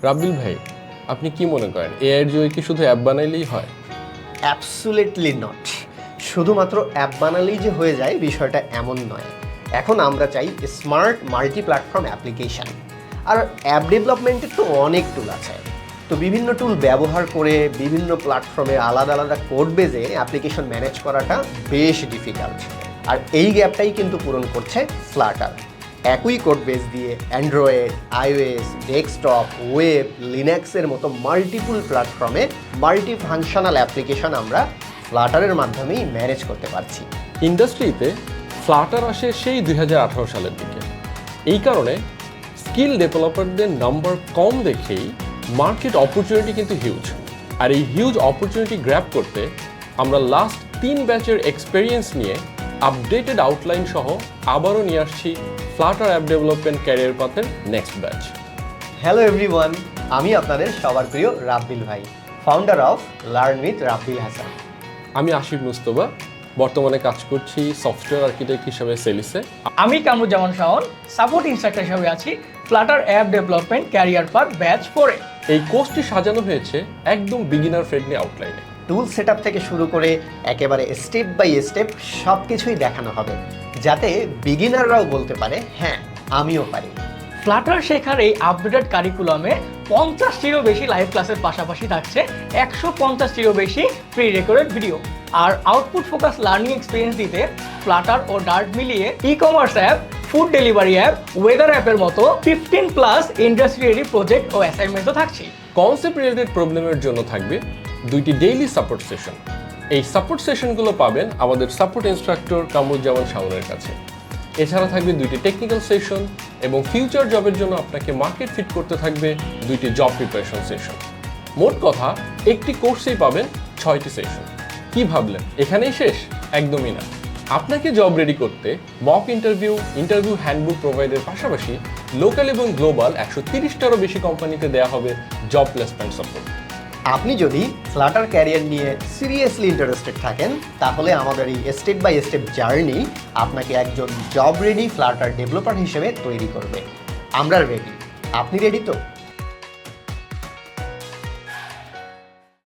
রাব্বিল ভাই, আপনি কি মনে করেন এআই এর যুগে কি শুধু অ্যাপ বানাইলেই হয়? Absolutely not. শুধুমাত্র অ্যাপ বানালেই যে হয়ে যায় বিষয়টা এমন নয়। এখন আমরা চাই স্মার্ট মাল্টি প্ল্যাটফর্ম অ্যাপ্লিকেশান। আর অ্যাপ ডেভেলপমেন্টের তো অনেক টুল আছে। তো বিভিন্ন টুল ব্যবহার করে বিভিন্ন প্ল্যাটফর্মে আলাদা আলাদা কোড বেজে অ্যাপ্লিকেশন ম্যানেজ করাটা বেশ ডিফিকাল্ট। আর এই গ্যাপটাই কিন্তু পূরণ করছে ফ্লাটার। একই কোড বেস দিয়ে অ্যান্ড্রয়েড, iOS, ডেস্কটপ, ওয়েব, লিনাক্সের মতো মাল্টিপুল প্ল্যাটফর্মে মাল্টি ফাংশনাল অ্যাপ্লিকেশন আমরা ফ্লাটারের মাধ্যমেই ম্যানেজ করতে পারছি। ইন্ডাস্ট্রিতে ফ্লাটার আসে সেই 2018 সালের দিকে। এই কারণে স্কিল ডেভেলপারদের নাম্বার কম দেখেই মার্কেট অপরচুনিটি কিন্তু হিউজ। আর এই হিউজ অপরচুনিটি গ্র্যাব করতে আমরা লাস্ট 3 ব্যাচের এক্সপেরিয়েন্স নিয়ে আপডেটেড আউটলাইন সহ আবারও নিয়ে আসছি ফ্লাটার অ্যাপ ডেভেলপমেন্ট ক্যারিয়ার পাথের নেক্সট ব্যাচ। হ্যালো এভরিওয়ান, আমি আপনাদের সবার প্রিয় রাব্বিল ভাই, ফাউন্ডার অফ লার্ন উইথ রাব্বিল হাসান। আমি আশিফ মুস্তফা, বর্তমানে কাজ করছি সফটওয়্যার আর্কিটেক্ট হিসেবে সেলিসে। আমি কামরুজ্জামান শাওন, সাপোর্ট ইনস্ট্রাক্টর হিসেবে আছি flutter app development career path batch 4-এ। এই কোর্সটি সাজানো হয়েছে একদম বিগিনার ফ্রেন্ডলি আউটলাইনে। টুল সেটআপ থেকে শুরু করে একেবারে স্টেপ বাই স্টেপ সব কিছুই দেখানো হবে, যাতে বিগিনাররাও বলতে পারে হ্যাঁ আমিও পারি। ফ্লাটার শেখার এই আপডেটেড কারিকুলামে 50টিরও বেশি লাইভ ক্লাসের পাশাপাশি থাকছে 150টিরও বেশি প্রি রেকর্ডেড ভিডিও। আর আউটপুট ফোকাস লার্নিং এক্সপিরিয়েন্স দিতে ফ্লাটার ও ডার্ট মিলিয়ে ecommerce app, food delivery app, weather অ্যাপের মতো 15+ ইন্ডাস্ট্রি রেডি প্রজেক্ট ও অ্যাসাইনমেন্টও থাকছে। কনসেপ্ট রিলেটেড প্রবলেমের জন্য থাকবে 2টি ডেইলি সাপোর্ট সেশন। এই সাপোর্ট সেশনগুলো পাবেন আমাদের সাপোর্ট ইনস্ট্রাক্টর কামরুজ্জামান শাওনের কাছে। এছাড়া থাকবে 2টি টেকনিক্যাল সেশন এবং ফিউচার জবের জন্য আপনাকে মার্কেট ফিট করতে থাকবে 2টি জব প্রিপারেশন সেশন। মোট কথা একটি কোর্সেই পাবেন 6টি সেশন। কি ভাবলেন এখানেই শেষ? একদমই না। আপনাকে জব রেডি করতে মক ইন্টারভিউ হ্যান্ডবুক প্রোভাইডের পাশাপাশি লোকাল এবং গ্লোবাল 130টারও বেশি কোম্পানিতে দেওয়া হবে জব প্লেসমেন্ট সাপোর্ট। আপনি যদি ফ্লাটার ক্যারিয়ার নিয়ে সিরিয়াসলি ইন্টারেস্টেড থাকেন, তাহলে আমাদের এই স্টেপ বাই স্টেপ জার্নি আপনাকে একজন জব রেডি ফ্লাটার ডেভেলপার হিসেবে তৈরি করবে। আমরা রেডি, আপনি রেডি তো?